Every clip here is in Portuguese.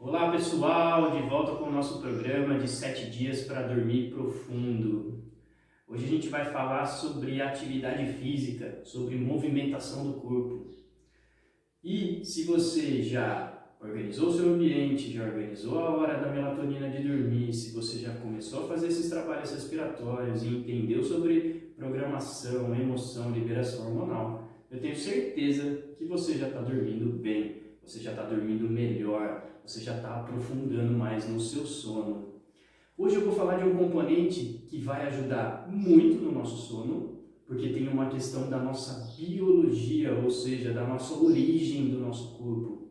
Olá pessoal, de volta com o nosso programa de 7 dias para dormir profundo. Hoje a gente vai falar sobre atividade física, sobre movimentação do corpo. E se você já organizou o seu ambiente, já organizou a hora da melatonina de dormir, se você já começou a fazer esses trabalhos respiratórios e entendeu sobre programação, emoção, liberação hormonal, eu tenho certeza que você já está dormindo bem, você já está dormindo melhor, você já está aprofundando mais no seu sono. Hoje eu vou falar de um componente que vai ajudar muito no nosso sono, porque tem uma questão da nossa biologia, ou seja, da nossa origem do nosso corpo.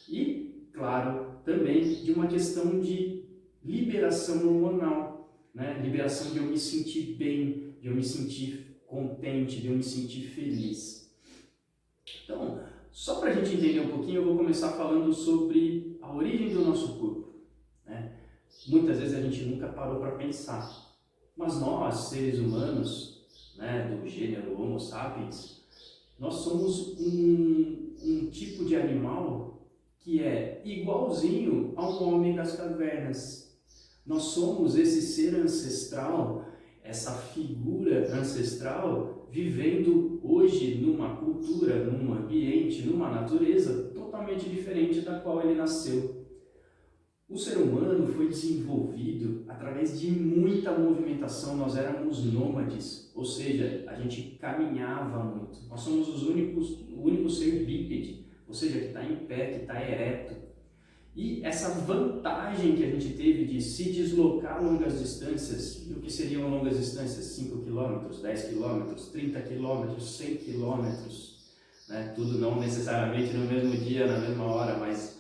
E, claro, também de uma questão de liberação hormonal, né? Liberação de eu me sentir bem, de eu me sentir contente, de eu me sentir feliz. Então, só para a gente entender um pouquinho, eu vou começar falando sobre a origem do nosso corpo, né? Muitas vezes a gente nunca parou para pensar, mas nós, seres humanos, né, do gênero Homo sapiens, nós somos um tipo de animal que é igualzinho a um homem das cavernas. Nós somos esse ser ancestral, essa figura ancestral, vivendo hoje numa cultura, num ambiente, numa natureza totalmente diferente da qual ele nasceu. O ser humano foi desenvolvido através de muita movimentação, nós éramos nômades, ou seja, a gente caminhava muito. Nós somos o único ser bípede, ou seja, que está em pé, que está ereto. E essa vantagem que a gente teve de se deslocar longas distâncias, e o que seriam longas distâncias? 5 km, 10 km, 30 km, 100 km, né? Tudo não necessariamente no mesmo dia, na mesma hora, mas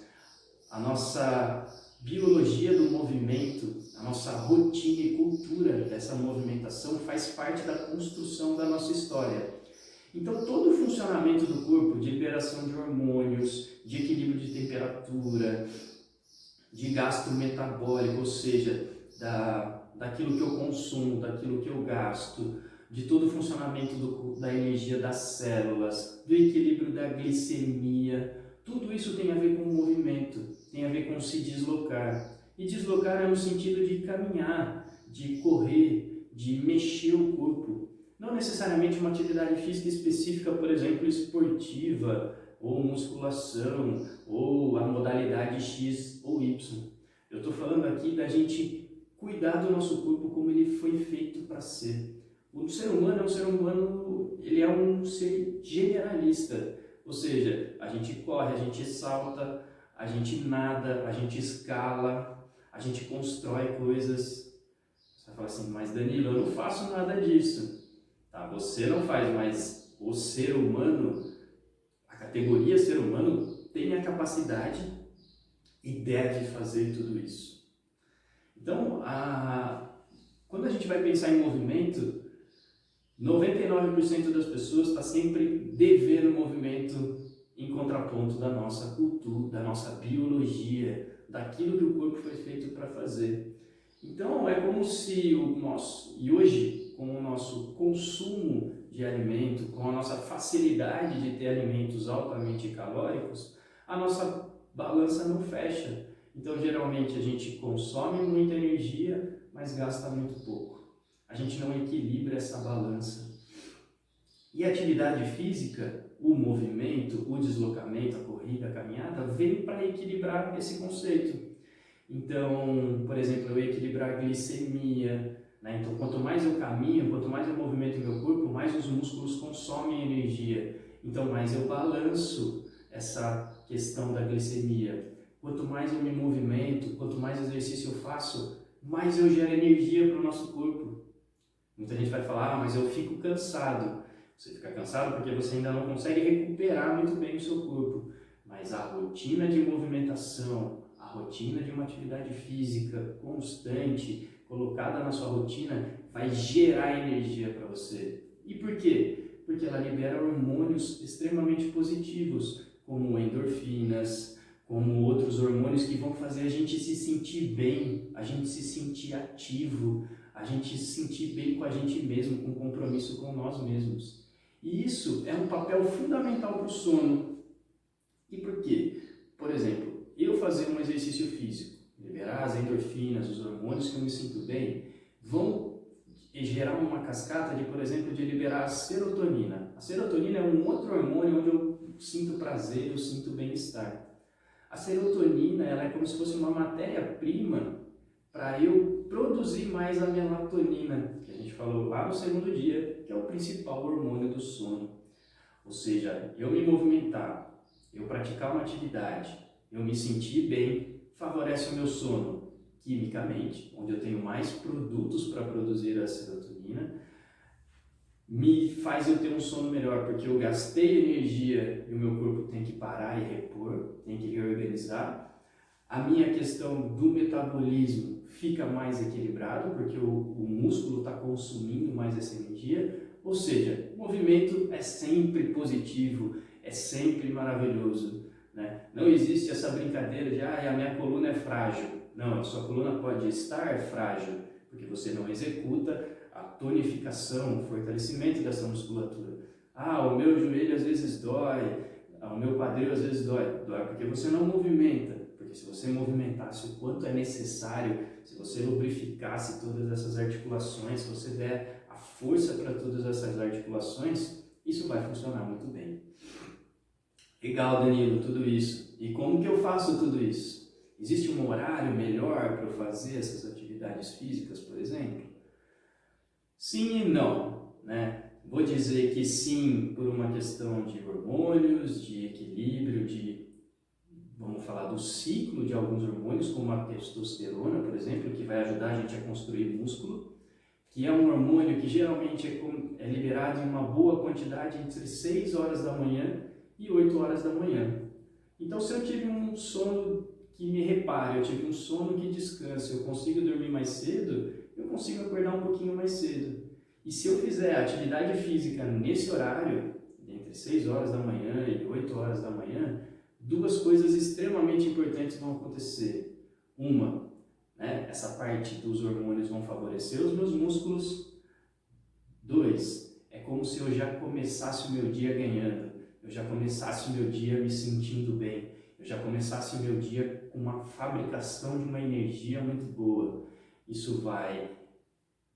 a nossa biologia do movimento, a nossa rotina e cultura dessa movimentação faz parte da construção da nossa história. Então, todo o funcionamento do corpo, de liberação de hormônios, de equilíbrio de temperatura, de gasto metabólico, ou seja, daquilo que eu consumo, daquilo que eu gasto, de todo o funcionamento da energia das células, do equilíbrio da glicemia, tudo isso tem a ver com o movimento, tem a ver com se deslocar. E deslocar é no sentido de caminhar, de correr, de mexer o corpo. Não necessariamente uma atividade física específica, por exemplo, esportiva, ou musculação, ou a modalidade X ou Y. Eu estou falando aqui da gente cuidar do nosso corpo como ele foi feito para ser. O ser humano ele é um ser generalista, ou seja, a gente corre, a gente salta, a gente nada, a gente escala, a gente constrói coisas. Você vai falar assim, mas Danilo, eu não faço nada disso. Tá, você não faz, mas o ser humano, a categoria ser humano, tem a capacidade e deve fazer tudo isso. Então, quando a gente vai pensar em movimento, 99% das pessoas está sempre devendo movimento em contraponto da nossa cultura, da nossa biologia, daquilo que o corpo foi feito para fazer. Então, é como se e hoje, com o nosso consumo de alimento, com a nossa facilidade de ter alimentos altamente calóricos, a nossa balança não fecha. Então, geralmente, a gente consome muita energia, mas gasta muito pouco. A gente não equilibra essa balança. E a atividade física, o movimento, o deslocamento, a corrida, a caminhada, vem para equilibrar esse conceito. Então, por exemplo, eu equilibrar a glicemia, né? Então, quanto mais eu caminho, quanto mais eu movimento meu corpo, mais os músculos consomem energia. Então, mais eu balanço essa questão da glicemia. Quanto mais eu me movimento, quanto mais exercício eu faço, mais eu gero energia para o nosso corpo. Muita gente vai falar, mas eu fico cansado. Você fica cansado porque você ainda não consegue recuperar muito bem o seu corpo. Mas a rotina de movimentação, a rotina de uma atividade física constante, colocada na sua rotina, vai gerar energia para você. E por quê? Porque ela libera hormônios extremamente positivos, como endorfinas, como outros hormônios que vão fazer a gente se sentir bem, a gente se sentir ativo, a gente se sentir bem com a gente mesmo, com compromisso com nós mesmos. E isso é um papel fundamental para o sono. E por quê? Por exemplo, eu fazer um exercício físico, liberar as endorfinas, os hormônios que eu me sinto bem, vão gerar uma cascata de, por exemplo, de liberar a serotonina. A serotonina é um outro hormônio onde eu sinto prazer, eu sinto bem-estar. A serotonina, ela é como se fosse uma matéria-prima para eu produzir mais a melatonina, que a gente falou lá no segundo dia, que é o principal hormônio do sono. Ou seja, eu me movimentar, eu praticar uma atividade, eu me sentir bem, favorece o meu sono quimicamente, onde eu tenho mais produtos para produzir a serotonina, me faz eu ter um sono melhor, porque eu gastei energia e o meu corpo tem que parar e repor, tem que reorganizar. A minha questão do metabolismo fica mais equilibrado, porque o músculo está consumindo mais essa energia. Ou seja, o movimento é sempre positivo, é sempre maravilhoso, né? Não existe essa brincadeira de a minha coluna é frágil. Não, a sua coluna pode estar frágil, porque você não executa a tonificação, o fortalecimento dessa musculatura. O meu joelho às vezes dói, o meu quadril às vezes dói. Dói porque você não movimenta. Porque se você movimentasse o quanto é necessário, se você lubrificasse todas essas articulações, se você der a força para todas essas articulações, isso vai funcionar muito bem. Legal, Danilo, tudo isso. E como que eu faço tudo isso? Existe um horário melhor para eu fazer essas atividades físicas, por exemplo? Sim e não, né? Vou dizer que sim, por uma questão de hormônios, de equilíbrio, vamos falar do ciclo de alguns hormônios, como a testosterona, por exemplo, que vai ajudar a gente a construir músculo, que é um hormônio que geralmente é liberado em uma boa quantidade entre 6 horas da manhã e 8 horas da manhã. Então, se eu tive um sono que me repare, eu tive um sono que descanse, eu consigo dormir mais cedo, eu consigo acordar um pouquinho mais cedo. E se eu fizer atividade física nesse horário, entre 6 horas da manhã e 8 horas da manhã, duas coisas extremamente importantes vão acontecer. Uma, né, essa parte dos hormônios vão favorecer os meus músculos. 2, é como se eu já começasse o meu dia ganhando, eu já começasse o meu dia me sentindo bem, eu já começasse o meu dia com uma fabricação de uma energia muito boa. Isso vai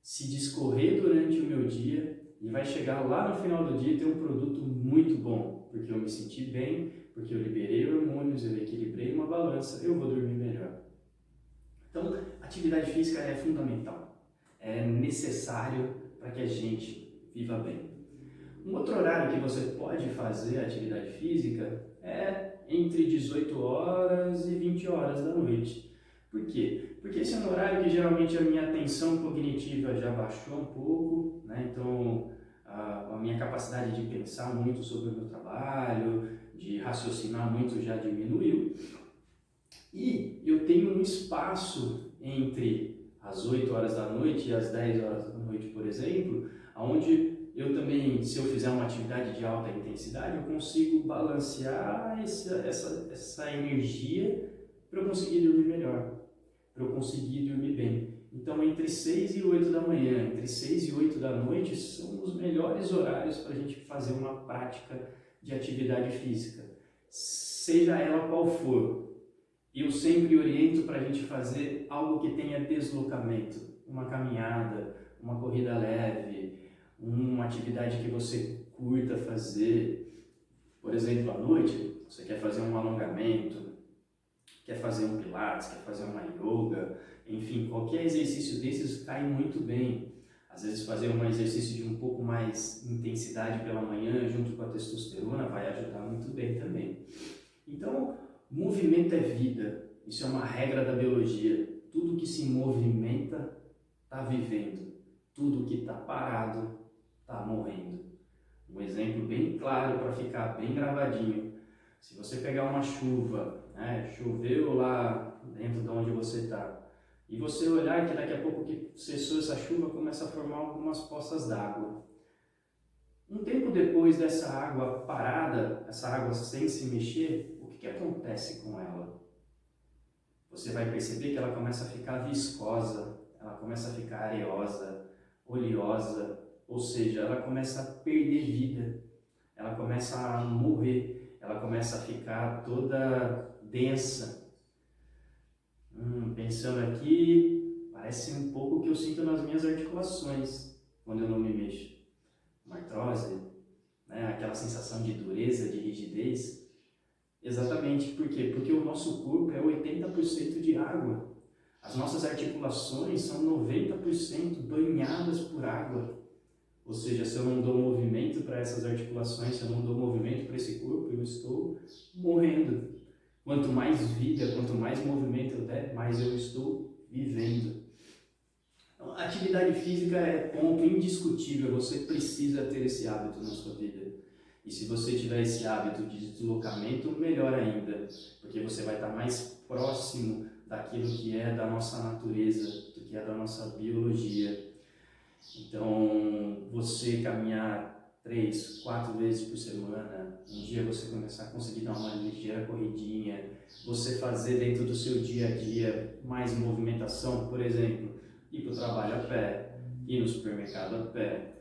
se discorrer durante o meu dia e vai chegar lá no final do dia e ter um produto muito bom, porque eu me senti bem, porque eu liberei hormônios, eu equilibrei uma balança, eu vou dormir melhor. Então, atividade física é fundamental, é necessário para que a gente viva bem. Um outro horário que você pode fazer atividade física é entre 18 horas e 20 horas da noite. Por quê? Porque esse é um horário que geralmente a minha atenção cognitiva já baixou um pouco, né? Então a minha capacidade de pensar muito sobre o meu trabalho, de raciocinar muito já diminuiu. E eu tenho um espaço entre as 8 horas da noite e as 10 horas da noite, por exemplo, onde eu também, se eu fizer uma atividade de alta intensidade, eu consigo balancear essa energia para eu conseguir dormir melhor, para eu conseguir dormir bem. Então, entre 6 e 8 da manhã, entre 6 e 8 da noite, são os melhores horários para a gente fazer uma prática de atividade física, seja ela qual for. Eu sempre oriento para a gente fazer algo que tenha deslocamento, uma caminhada, uma corrida leve, uma atividade que você curta fazer. Por exemplo, à noite, você quer fazer um alongamento, quer fazer um pilates, quer fazer uma yoga, enfim, qualquer exercício desses cai muito bem. Às vezes fazer um exercício de um pouco mais intensidade pela manhã, junto com a testosterona, vai ajudar muito bem também. Então, movimento é vida, isso é uma regra da biologia. Tudo que se movimenta está vivendo, tudo que está parado está morrendo. Um exemplo bem claro para ficar bem gravadinho. Se você pegar uma chuva, né, choveu lá dentro de onde você está, e você olhar que daqui a pouco que cessou essa chuva, começa a formar algumas poças d'água. Um tempo depois dessa água parada, essa água sem se mexer, o que acontece com ela? Você vai perceber que ela começa a ficar viscosa, ela começa a ficar areosa, oleosa, ou seja, ela começa a perder vida, ela começa a morrer, ela começa a ficar toda densa. pensando aqui, parece um pouco o que eu sinto nas minhas articulações quando eu não me mexo. Uma artrose, né? Aquela sensação de dureza, de rigidez. Exatamente, por quê? Porque o nosso corpo é 80% de água. As nossas articulações são 90% banhadas por água. Ou seja, se eu não dou movimento para essas articulações, se eu não dou movimento para esse corpo, eu estou morrendo. Quanto mais vida, quanto mais movimento eu der, mais eu estou vivendo. Então, a atividade física é ponto indiscutível, você precisa ter esse hábito na sua vida. E se você tiver esse hábito de deslocamento, melhor ainda, porque você vai estar mais próximo daquilo que é da nossa natureza, do que é da nossa biologia. Então, você caminhar 3, 4 vezes por semana, um dia você começar a conseguir dar uma ligeira corridinha, você fazer dentro do seu dia a dia mais movimentação, por exemplo, ir para o trabalho a pé, ir no supermercado a pé,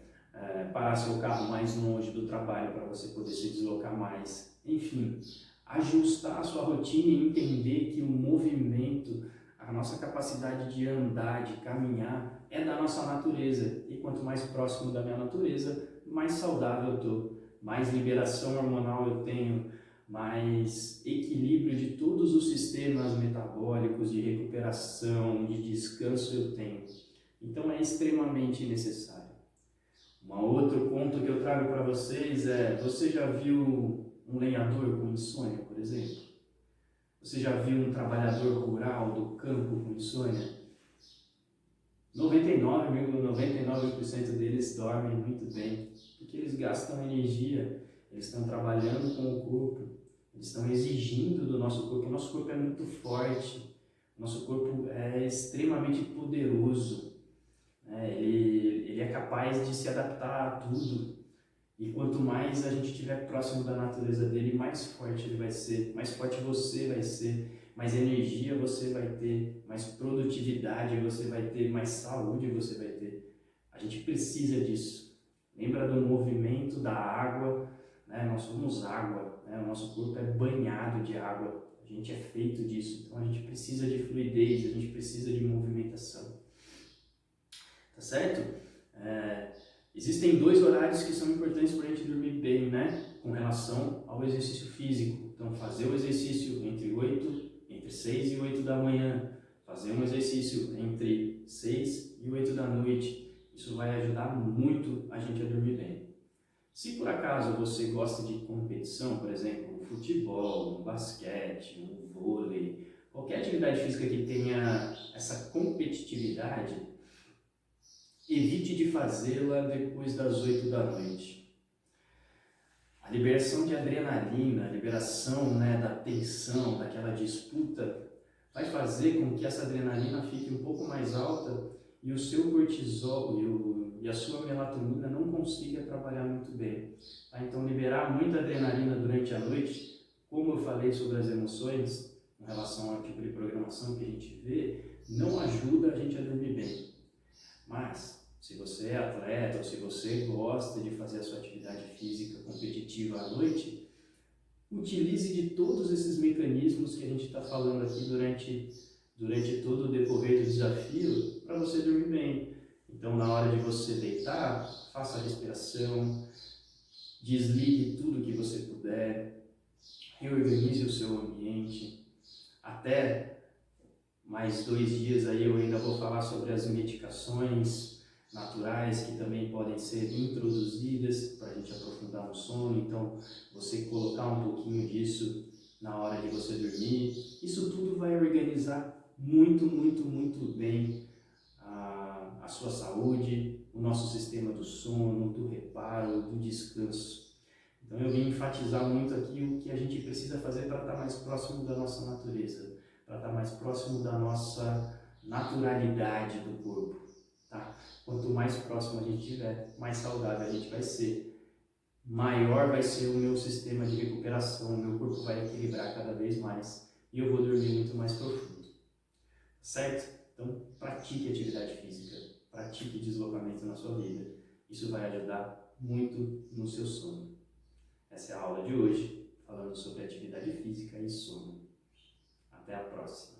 parar seu carro mais longe do trabalho para você poder se deslocar mais, enfim, ajustar a sua rotina e entender que o movimento, a nossa capacidade de andar, de caminhar, é da nossa natureza. E quanto mais próximo da minha natureza, mais saudável eu estou, mais liberação hormonal eu tenho, mais equilíbrio de todos os sistemas metabólicos, de recuperação, de descanso eu tenho. Então é extremamente necessário. Um outro ponto que eu trago para vocês é: você já viu um lenhador com insônia, por exemplo? Você já viu um trabalhador rural do campo com insônia? 99,99% deles dormem muito bem, porque eles gastam energia, eles estão trabalhando com o corpo, eles estão exigindo do nosso corpo. O nosso corpo é muito forte, o nosso corpo é extremamente poderoso. Ele é capaz de se adaptar a tudo, e quanto mais a gente estiver próximo da natureza dele, mais forte ele vai ser, mais forte você vai ser, mais energia você vai ter, mais produtividade você vai ter, mais saúde você vai ter. A gente precisa disso. Lembra do movimento da água, né? Nós somos água, né? O nosso corpo é banhado de água, a gente é feito disso, então a gente precisa de fluidez, a gente precisa de movimentação. Tá certo? Existem 2 horários que são importantes para a gente dormir bem, né? Com relação ao exercício físico. Então, fazer o exercício entre 6 e 8 da manhã, fazer um exercício entre 6 e 8 da noite. Isso vai ajudar muito a gente a dormir bem. Se por acaso você gosta de competição, por exemplo, um futebol, um basquete, um vôlei, qualquer atividade física que tenha essa competitividade, evite de fazê-la depois das 8 da noite. A liberação de adrenalina, a liberação, né, da tensão, daquela disputa, vai fazer com que essa adrenalina fique um pouco mais alta e o seu cortisol e a sua melatonina não consiga trabalhar muito bem. Tá? Então, liberar muita adrenalina durante a noite, como eu falei sobre as emoções, em relação ao tipo de programação que a gente vê, não ajuda a gente a dormir bem. Mas, se você é atleta ou se você gosta de fazer a sua atividade física competitiva à noite, utilize de todos esses mecanismos que a gente está falando aqui durante todo o decorrer do desafio para você dormir bem. Então, na hora de você deitar, faça a respiração, desligue tudo que você puder, reorganize o seu ambiente. Até mais 2 dias aí eu ainda vou falar sobre as medicações naturais que também podem ser introduzidas para a gente aprofundar no sono. Então, você colocar um pouquinho disso na hora de você dormir, isso tudo vai organizar muito, muito, muito bem a sua saúde, o nosso sistema do sono, do reparo, do descanso. Então, eu vim enfatizar muito aqui o que a gente precisa fazer para estar mais próximo da nossa natureza, para estar mais próximo da nossa naturalidade do corpo. Tá? Quanto mais próximo a gente estiver, mais saudável a gente vai ser. Maior vai ser o meu sistema de recuperação, o meu corpo vai equilibrar cada vez mais e eu vou dormir muito mais profundo. Certo? Então, pratique atividade física, pratique deslocamento na sua vida. Isso vai ajudar muito no seu sono. Essa é a aula de hoje, falando sobre atividade física e sono. Até a próxima.